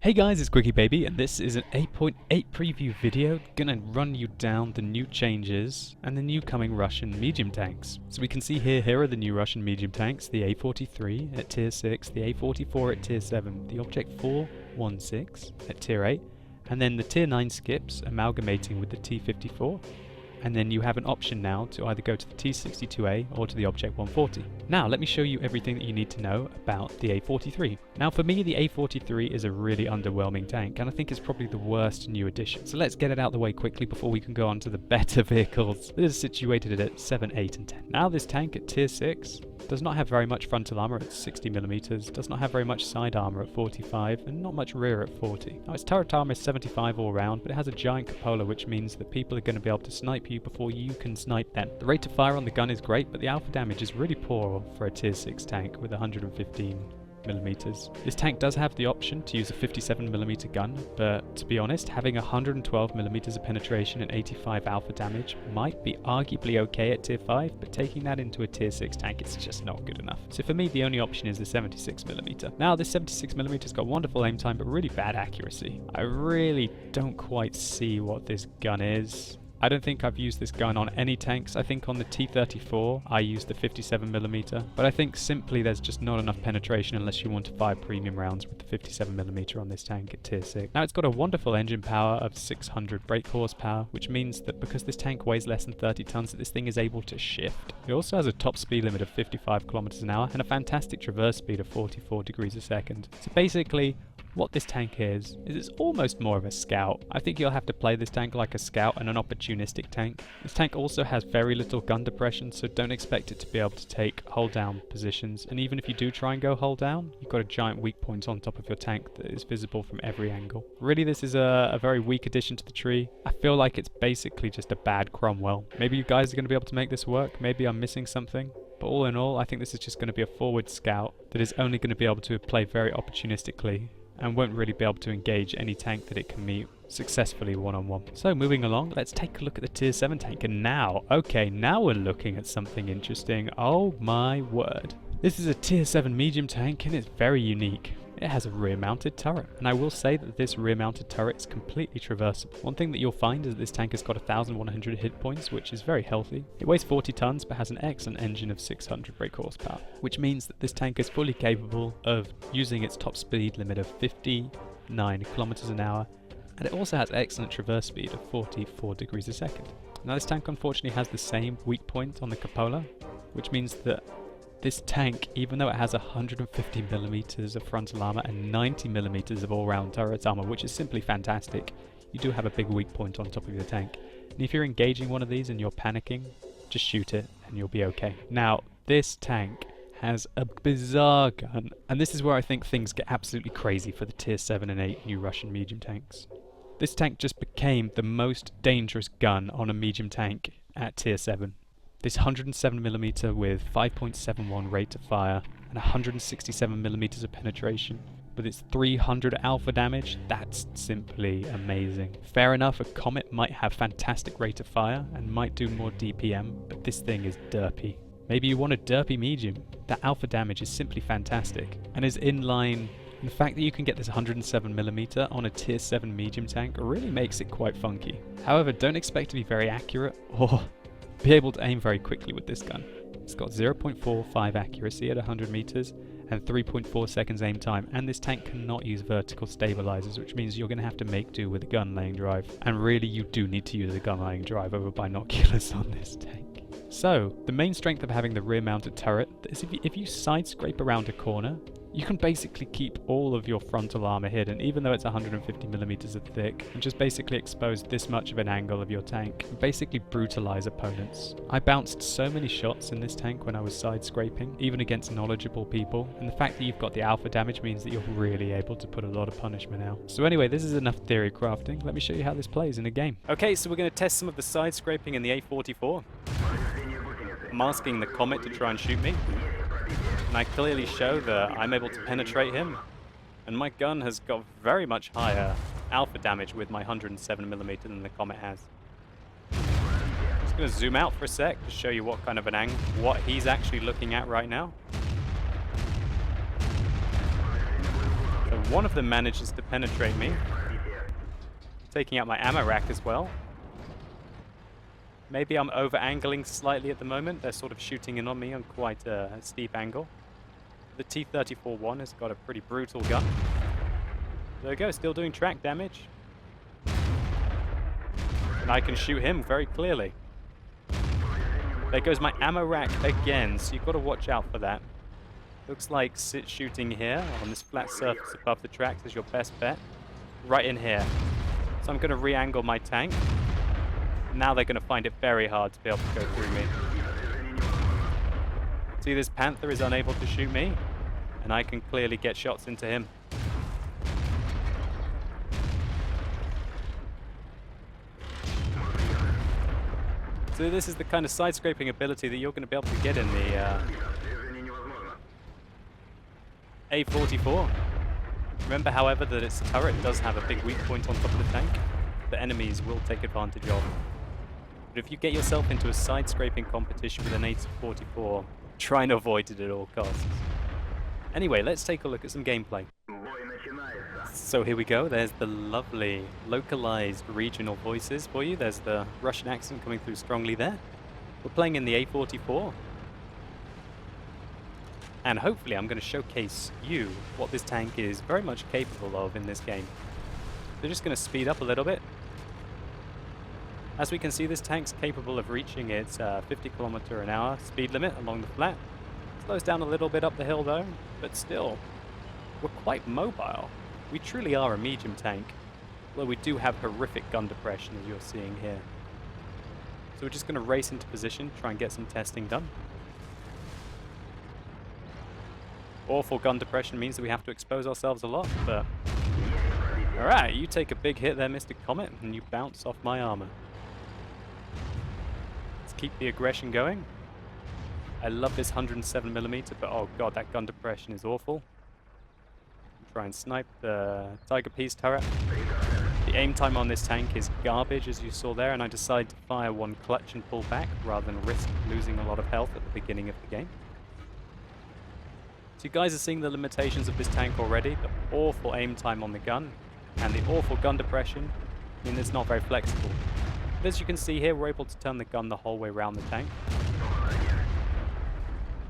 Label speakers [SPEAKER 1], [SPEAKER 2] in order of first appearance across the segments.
[SPEAKER 1] Hey guys, it's QuickyBaby, and this is an 8.8 preview video gonna run you down the new changes and the new coming Russian medium tanks. So we can see here are the new Russian medium tanks, the A43 at tier 6, the A44 at tier 7, the Object 416 at tier 8, and then the tier 9 skips amalgamating with the T54. And then you have an option now to either go to the T62A or to the Object 140. Now let me show you everything that you need to know about the A43. Now for me the A43 is a really underwhelming tank, and I think it's probably the worst new addition. So let's get it out of the way quickly before we can go on to the better vehicles. This is situated at 7, 8 and 10. Now this tank at tier 6 does not have very much frontal armor at 60mm, does not have very much side armor at 45, and not much rear at 40. Now its turret armor is 75 all round, but it has a giant cupola, which means that people are going to be able to snipe you before you can snipe them. The rate of fire on the gun is great, but the alpha damage is really poor for a tier 6 tank with 115mm. This tank does have the option to use a 57mm gun, but to be honest, having 112mm of penetration and 85 alpha damage might be arguably okay at tier 5, but taking that into a tier 6 tank is just not good enough. So for me, the only option is the 76mm. Now this 76mm's got wonderful aim time, but really bad accuracy. I really don't quite see what this gun is. I don't think I've used this gun on any tanks. I think on the T34 I used the 57mm, but I think simply there's just not enough penetration unless you want to fire premium rounds with the 57mm on this tank at tier 6. Now it's got a wonderful engine power of 600 brake horsepower, which means that because this tank weighs less than 30 tons, that this thing is able to shift. It also has a top speed limit of 55 kilometers an hour and a fantastic traverse speed of 44 degrees a second. So basically, what this tank is it's almost more of a scout. I think you'll have to play this tank like a scout and an opportunistic tank. This tank also has very little gun depression, so don't expect it to be able to take hull down positions, and even if you do try and go hull down, you've got a giant weak point on top of your tank that is visible from every angle. Really, this is a very weak addition to the tree. I feel like it's basically just a bad Cromwell. Maybe you guys are going to be able to make this work, maybe I'm missing something. But all in all, I think this is just going to be a forward scout that is only going to be able to play very opportunistically and won't really be able to engage any tank that it can meet successfully one-on-one. So moving along, let's take a look at the tier 7 tank, and now we're looking at something interesting. Oh my word. This is a tier 7 medium tank and it's very unique. It has a rear-mounted turret, and I will say that this rear-mounted turret is completely traversable. One thing that you'll find is that this tank has got 1,100 hit points, which is very healthy. It weighs 40 tons but has an excellent engine of 600 brake horsepower, which means that this tank is fully capable of using its top speed limit of 59 kilometers an hour, and it also has excellent traverse speed of 44 degrees a second. Now this tank unfortunately has the same weak point on the cupola, which means that this tank, even though it has 150mm of frontal armor and 90mm of all-round turret armor, which is simply fantastic, you do have a big weak point on top of your tank. And if you're engaging one of these and you're panicking, just shoot it and you'll be okay. Now, this tank has a bizarre gun, and this is where I think things get absolutely crazy for the tier 7 and 8 new Russian medium tanks. This tank just became the most dangerous gun on a medium tank at tier 7. This 107mm with 5.71 rate of fire and 167mm of penetration, with its 300 alpha damage, that's simply amazing. Fair enough, a Comet might have fantastic rate of fire and might do more DPM, but this thing is derpy. Maybe you want a derpy medium. That alpha damage is simply fantastic and is in line. The fact that you can get this 107mm on a tier 7 medium tank really makes it quite funky. However, don't expect to be very accurate or be able to aim very quickly with this gun. It's got 0.45 accuracy at 100 meters and 3.4 seconds aim time, and this tank cannot use vertical stabilizers, which means you're going to have to make do with a gun laying drive, and really you do need to use a gun laying drive over binoculars on this tank. So the main strength of having the rear mounted turret is if you side scrape around a corner, you can basically keep all of your frontal armor hidden, even though it's 150mm of thick, and just basically expose this much of an angle of your tank and basically brutalize opponents. I bounced so many shots in this tank when I was side scraping, even against knowledgeable people, and the fact that you've got the alpha damage means that you're really able to put a lot of punishment out. So anyway, this is enough theory crafting. Let me show you how this plays in a game. Okay, so we're going to test some of the side scraping in the A44. I'm asking the Comet to try and shoot me, and I clearly show that I'm able to penetrate him, and my gun has got very much higher alpha damage with my 107mm than the Comet has. Just going to zoom out for a sec to show you what kind of an angle, what he's actually looking at right now. So And one of them manages to penetrate me, taking out my ammo rack as well. Maybe I'm over-angling slightly at the moment. They're sort of shooting in on me on quite a steep angle. The T-34-1 has got a pretty brutal gun. There we go, still doing track damage. And I can shoot him very clearly. There goes my ammo rack again, so you've got to watch out for that. Looks like shooting here on this flat surface above the tracks is your best bet. Right in here. So I'm going to re-angle my tank. Now they're going to find it very hard to be able to go through me. See, this Panther is unable to shoot me, and I can clearly get shots into him. So this is the kind of side-scraping ability that you're going to be able to get in the A44. Remember, however, that its turret does have a big weak point on top of the tank that enemies will take advantage of. But if you get yourself into a side-scraping competition with an A44, try and avoid it at all costs. Anyway, let's take a look at some gameplay. So here we go, there's the lovely localized regional voices for you. There's the Russian accent coming through strongly there. We're playing in the A44. And hopefully I'm going to showcase you what this tank is very much capable of in this game. They're just going to speed up a little bit. As we can see, this tank's capable of reaching its 50 km/h speed limit along the flat. Slows down a little bit up the hill though, but still, we're quite mobile. We truly are a medium tank, although we do have horrific gun depression as you're seeing here. So we're just going to race into position, try and get some testing done. Awful gun depression means that we have to expose ourselves a lot, but... Alright, you take a big hit there, Mr. Comet, and you bounce off my armor. Let's keep the aggression going. I love this 107mm, but oh god, that gun depression is awful. Try and snipe the Tiger Peace turret. The aim time on this tank is garbage, as you saw there, and I decided to fire one clutch and pull back rather than risk losing a lot of health at the beginning of the game. So you guys are seeing the limitations of this tank already. The awful aim time on the gun and the awful gun depression mean it's not very flexible. But as you can see here, we're able to turn the gun the whole way around the tank.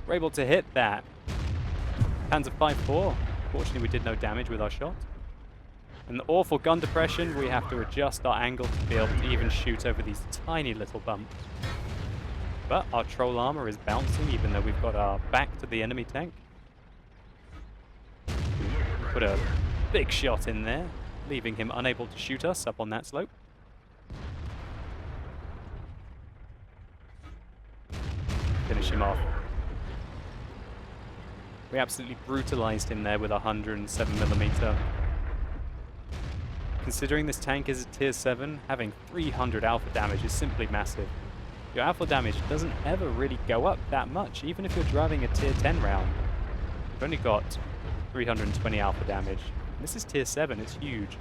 [SPEAKER 1] We're able to hit that Panzer 5-4. Fortunately, we did no damage with our shot. And the awful gun depression, we have to adjust our angle to be able to even shoot over these tiny little bumps. But our troll armor is bouncing, even though we've got our back to the enemy tank. Put a big shot in there, leaving him unable to shoot us up on that slope. Finish him off. We absolutely brutalized him there with a 107mm. Considering this tank is a tier 7, having 300 alpha damage is simply massive. Your alpha damage doesn't ever really go up that much, even if you're driving a tier 10 round. You've only got 320 alpha damage. This is tier 7, it's huge.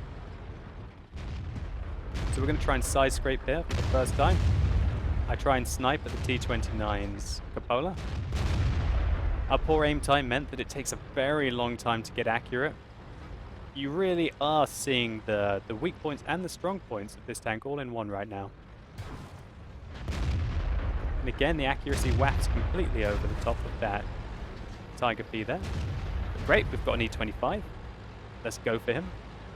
[SPEAKER 1] So we're going to try and side scrape here for the first time. I try and snipe at the T-29's cupola. Our poor aim time meant that it takes a very long time to get accurate. You really are seeing the weak points and the strong points of this tank all in one right now. And again, the accuracy whacks completely over the top of that Tiger P there. But great, we've got an E25. Let's go for him.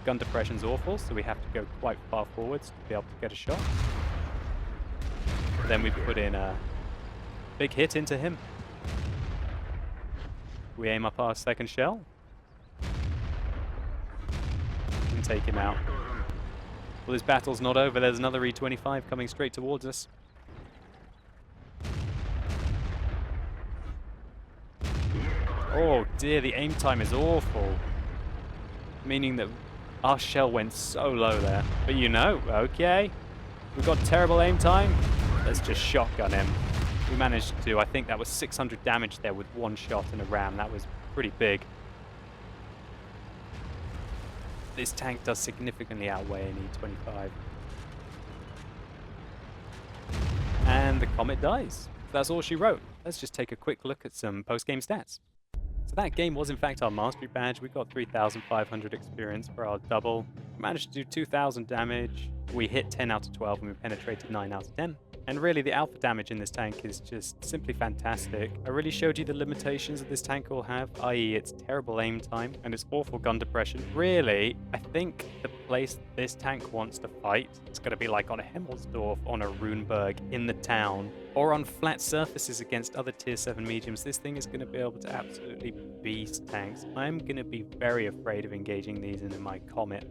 [SPEAKER 1] Gun depression's awful, so we have to go quite far forwards to be able to get a shot. Then we put in a big hit into him. We aim up our second shell and take him out. Well, this battle's not over. There's another E25 coming straight towards us. Oh dear, the aim time is awful. Meaning that our shell went so low there. But you know, okay. We've got terrible aim time. Let's just shotgun him. We managed to do, I think that was 600 damage there with one shot and a ram. That was pretty big. This tank does significantly outweigh an E25. And the Comet dies. That's all she wrote. Let's just take a quick look at some post-game stats. So that game was in fact our mastery badge. We got 3,500 experience for our double. We managed to do 2,000 damage. We hit 10 out of 12 and we penetrated 9 out of 10. And really the alpha damage in this tank is just simply fantastic. I really showed you the limitations that this tank will have, i.e. its terrible aim time and its awful gun depression. Really, I think the place this tank wants to fight is going to be like on a Himmelsdorf, on a Runeberg, in the town, or on flat surfaces against other tier 7 mediums. This thing is going to be able to absolutely beast tanks. I'm going to be very afraid of engaging these in my Comet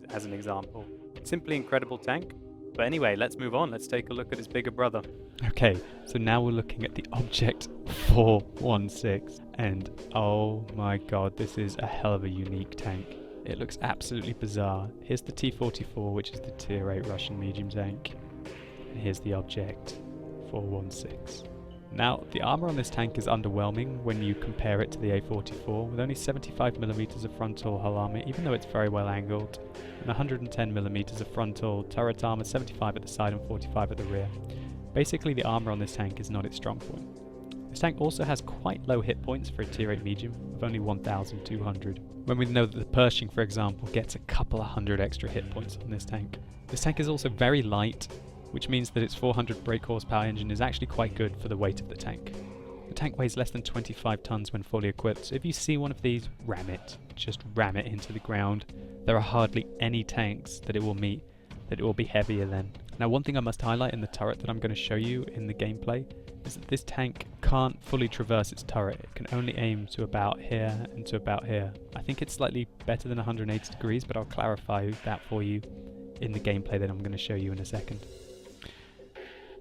[SPEAKER 1] as an example. Simply incredible tank. But anyway, let's move on. Let's take a look at its bigger brother. Okay, so now we're looking at the Object 416. And oh my god, this is a hell of a unique tank. It looks absolutely bizarre. Here's the T-44, which is the tier 8 Russian medium tank. And here's the Object 416. Now, the armor on this tank is underwhelming when you compare it to the A44, with only 75mm of frontal hull armor, even though it's very well angled, and 110mm of frontal turret armor, 75 at the side and 45 at the rear. Basically, the armor on this tank is not its strong point. This tank also has quite low hit points for a tier 8 medium, of only 1,200, when we know that the Pershing, for example, gets a couple of hundred extra hit points on this tank. This tank is also very light, which means that its 400 brake horsepower engine is actually quite good for the weight of the tank. The tank weighs less than 25 tons when fully equipped, so if you see one of these, ram it. Just ram it into the ground. There are hardly any tanks that it will meet that it will be heavier than. Now, one thing I must highlight in the turret that I'm going to show you in the gameplay is that this tank can't fully traverse its turret. It can only aim to about here and to about here. I think it's slightly better than 180 degrees, but I'll clarify that for you in the gameplay that I'm going to show you in a second.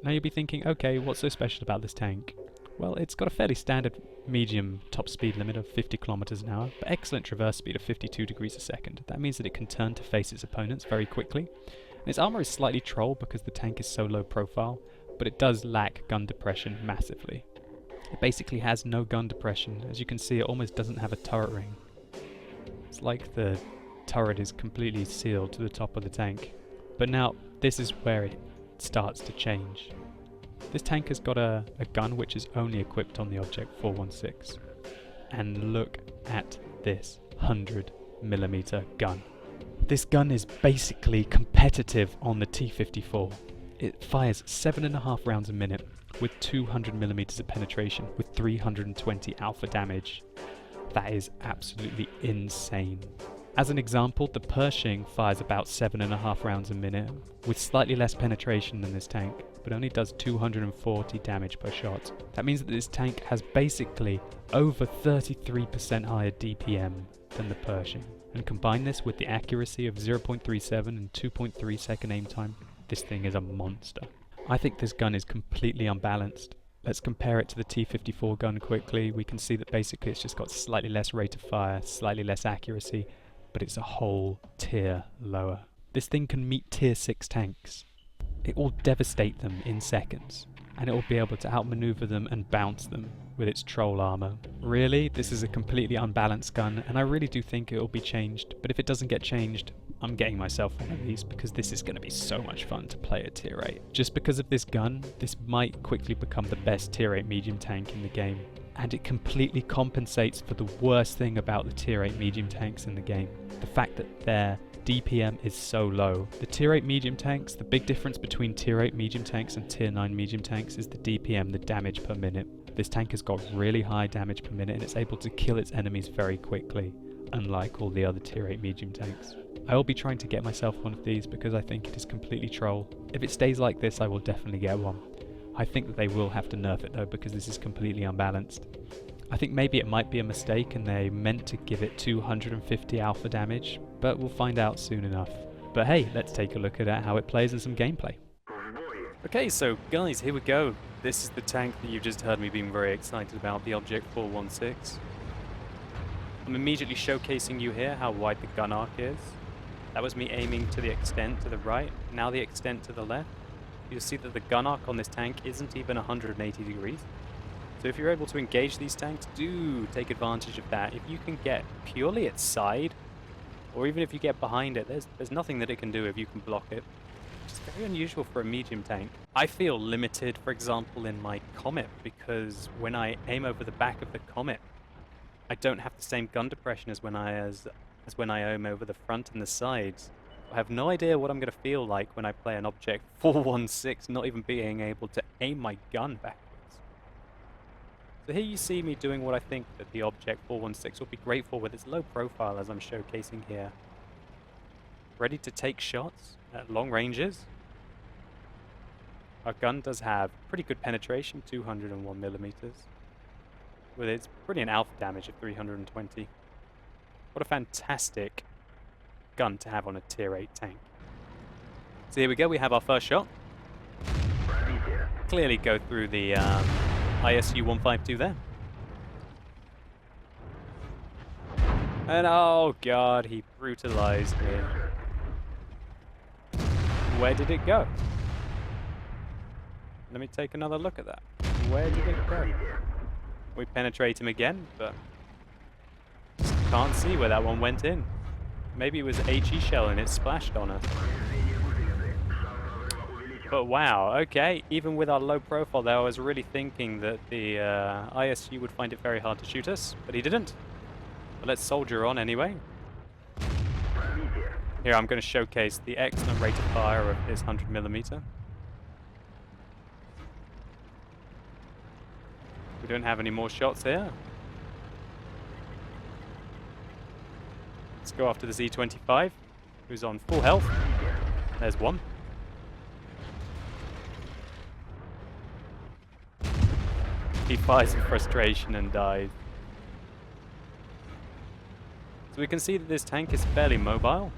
[SPEAKER 1] Now you'll be thinking, okay, what's so special about this tank? Well, it's got a fairly standard medium top speed limit of 50 kilometers an hour, but excellent traverse speed of 52 degrees a second. That means that it can turn to face its opponents very quickly. And its armor is slightly troll because the tank is so low profile, but it does lack gun depression massively. It basically has no gun depression. As you can see, it almost doesn't have a turret ring. It's like the turret is completely sealed to the top of the tank. But now, this is where it starts to change. This tank has got a gun which is only equipped on the Object 416. And look at this 100mm gun. This gun is basically competitive on the T-54. It fires 7.5 rounds a minute with 200mm of penetration with 320 alpha damage. That is absolutely insane. As an example, the Pershing fires about 7.5 rounds a minute with slightly less penetration than this tank, but only does 240 damage per shot. That means that this tank has basically over 33% higher DPM than the Pershing. And combine this with the accuracy of 0.37 and 2.3 second aim time, this thing is a monster. I think this gun is completely unbalanced. Let's compare it to the T-54 gun quickly. We can see that basically it's just got slightly less rate of fire, slightly less accuracy, but it's a whole tier lower. This thing can meet tier 6 tanks. It will devastate them in seconds, and it will be able to outmaneuver them and bounce them with its troll armor. Really, this is a completely unbalanced gun, and I really do think it will be changed, but if it doesn't get changed, I'm getting myself one of these because this is going to be so much fun to play at tier 8. Just because of this gun, this might quickly become the best tier 8 medium tank in the game, and it completely compensates for the worst thing about the tier 8 medium tanks in the game, the fact that their DPM is so low. The tier 8 medium tanks, the big difference between tier 8 medium tanks and tier 9 medium tanks is the DPM, the damage per minute. This tank has got really high damage per minute and it's able to kill its enemies very quickly, unlike all the other tier 8 medium tanks. I will be trying to get myself one of these because I think it is completely troll. If it stays like this, I will definitely get one. I think that they will have to nerf it though because this is completely unbalanced. I think maybe it might be a mistake and they meant to give it 250 alpha damage, but we'll find out soon enough. But hey, let's take a look at how it plays in some gameplay. Okay, so guys, here we go. This is the tank that you just heard me being very excited about, the Object 416. I'm immediately showcasing you here how wide the gun arc is. That was me aiming to the extent to the right, now the extent to the left. You'll see that the gun arc on this tank isn't even 180 degrees. So if you're able to engage these tanks, do take advantage of that. If you can get purely its side, or even if you get behind it, there's nothing that it can do if you can block it. Which is very unusual for a medium tank. I feel limited, for example, in my Comet, because when I aim over the back of the Comet, I don't have the same gun depression as when I aim over the front and the sides. I have no idea what I'm going to feel like when I play an Object 416, not even being able to aim my gun backwards. So here you see me doing what I think that the Object 416 will be great for with its low profile, as I'm showcasing here. Ready to take shots at long ranges. Our gun does have pretty good penetration, 201 millimeters, with its brilliant alpha damage of 320. What a fantastic gun to have on a tier 8 tank. So here we go, we have our first shot. Clearly go through the ISU 152 there. And oh god, he brutalized me. Where did it go? Let me take another look at that. Where did it go? We penetrate him again, but can't see where that one went in. Maybe it was HE shell and it splashed on us. But wow, okay, even with our low profile there, I was really thinking that the ISU would find it very hard to shoot us, but he didn't. But let's soldier on anyway. Here I'm going to showcase the excellent rate of fire of this 100mm. We don't have any more shots here. Let's go after the Z25, who's on full health. There's one. He fires in frustration and dies. So we can see that this tank is fairly mobile,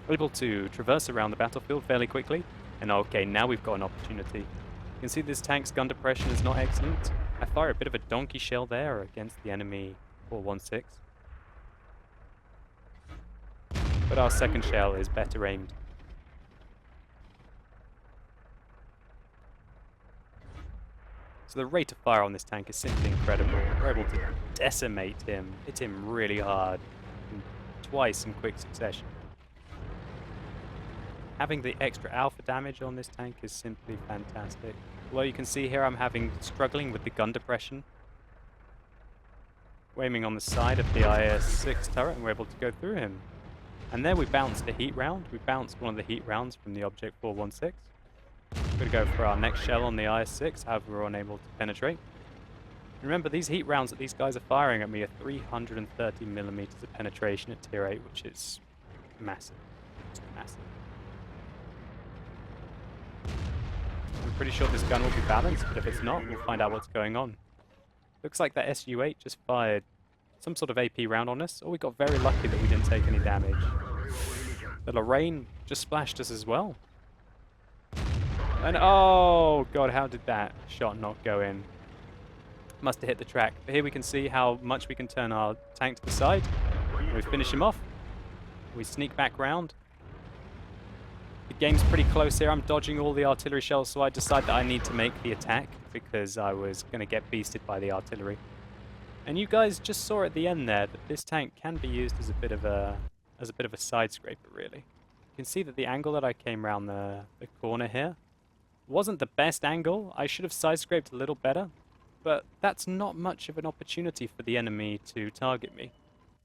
[SPEAKER 1] able to traverse around the battlefield fairly quickly. And okay, now we've got an opportunity. You can see this tank's gun depression is not excellent. I fire a bit of a donkey shell there against the enemy 416. But our second shell is better aimed. So the rate of fire on this tank is simply incredible. We're able to decimate him, hit him really hard, twice in quick succession. Having the extra alpha damage on this tank is simply fantastic. Well, you can see here I'm struggling with the gun depression. We're aiming on the side of the IS-6 turret and we're able to go through him. And there we bounced a heat round. We bounced one of the heat rounds from the Object 416. We're going to go for our next shell on the IS-6, however we're unable to penetrate. Remember, these heat rounds that these guys are firing at me are 330mm of penetration at tier 8, which is massive. Just massive. I'm pretty sure this gun will be balanced, but if it's not, we'll find out what's going on. Looks like that SU-8 just fired some sort of AP round on us, or we got very lucky that we didn't take any damage. The Lorraine just splashed us as well. And oh god, how did that shot not go in? Must have hit the track. But here we can see how much we can turn our tank to the side. We finish him off. We sneak back round. The game's pretty close here. I'm dodging all the artillery shells, so I decide that I need to make the attack because I was going to get beasted by the artillery. And you guys just saw at the end there that this tank can be used as a bit of a side scraper, really. You can see that the angle that I came around the corner here wasn't the best angle. I should have side scraped a little better, but that's not much of an opportunity for the enemy to target me.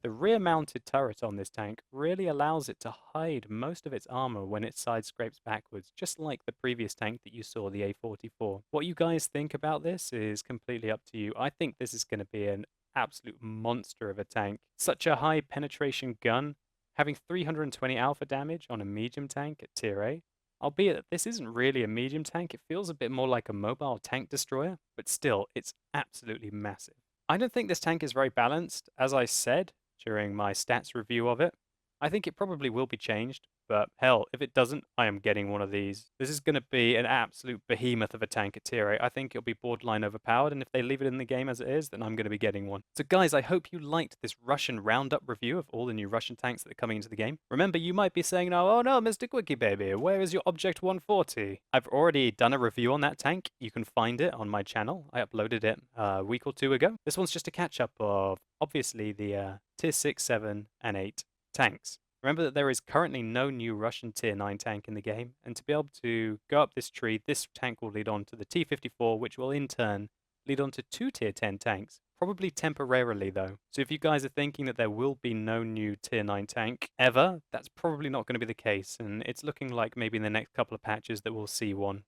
[SPEAKER 1] The rear-mounted turret on this tank really allows it to hide most of its armor when it side scrapes backwards, just like the previous tank that you saw, the A44. What you guys think about this is completely up to you. I think this is going to be an absolute monster of a tank. Such a high penetration gun, having 320 alpha damage on a medium tank at tier A. Albeit that this isn't really a medium tank, it feels a bit more like a mobile tank destroyer, but still, it's absolutely massive. I don't think this tank is very balanced, as I said during my stats review of it. I think it probably will be changed, but hell, if it doesn't, I am getting one of these. This is going to be an absolute behemoth of a tank at tier 8. I think it'll be borderline overpowered, and if they leave it in the game as it is, then I'm going to be getting one. So guys, I hope you liked this Russian roundup review of all the new Russian tanks that are coming into the game. Remember, you might be saying now, oh no, Mr. QuickyBaby, where is your Object 140? I've already done a review on that tank. You can find it on my channel. I uploaded it a week or two ago. This one's just a catch-up of, obviously, the tier 6, 7, and 8 tanks. Remember that there is currently no new Russian tier 9 tank in the game, and to be able to go up this tree, this tank will lead on to the T-54, which will in turn lead on to 2 tier 10 tanks, Probably temporarily though. So if you guys are thinking that there will be no new tier 9 tank ever, that's probably not going to be the case, and it's looking like maybe in the next couple of patches that we'll see one.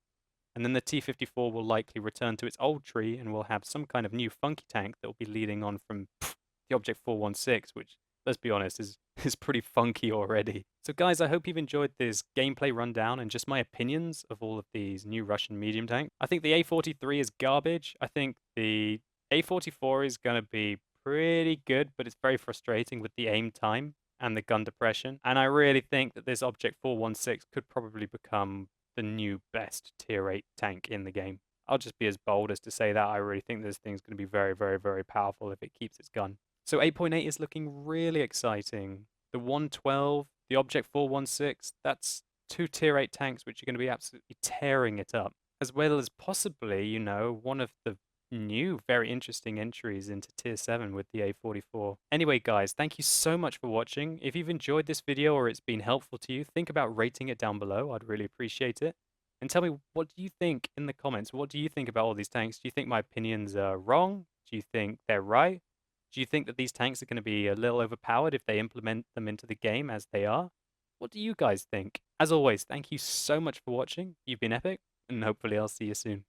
[SPEAKER 1] And then the T-54 will likely return to its old tree and will have some kind of new funky tank that will be leading on from the Object 416, which, let's be honest, is pretty funky already. So guys, I hope you've enjoyed this gameplay rundown and just my opinions of all of these new Russian medium tanks. I think the A43 is garbage. I think the A44 is going to be pretty good, but it's very frustrating with the aim time and the gun depression. And I really think that this Object 416 could probably become the new best tier 8 tank in the game. I'll just be as bold as to say that I really think this thing's going to be very, very, very powerful if it keeps its gun. So 8.8 is looking really exciting. The 112, the Object 416, that's two tier 8 tanks which are going to be absolutely tearing it up. As well as possibly, you know, one of the new, very interesting entries into tier 7 with the A44. Anyway, guys, thank you so much for watching. If you've enjoyed this video or it's been helpful to you, think about rating it down below. I'd really appreciate it. And tell me, what do you think in the comments? What do you think about all these tanks? Do you think my opinions are wrong? Do you think they're right? Do you think that these tanks are going to be a little overpowered if they implement them into the game as they are? What do you guys think? As always, thank you so much for watching. You've been epic, and hopefully I'll see you soon.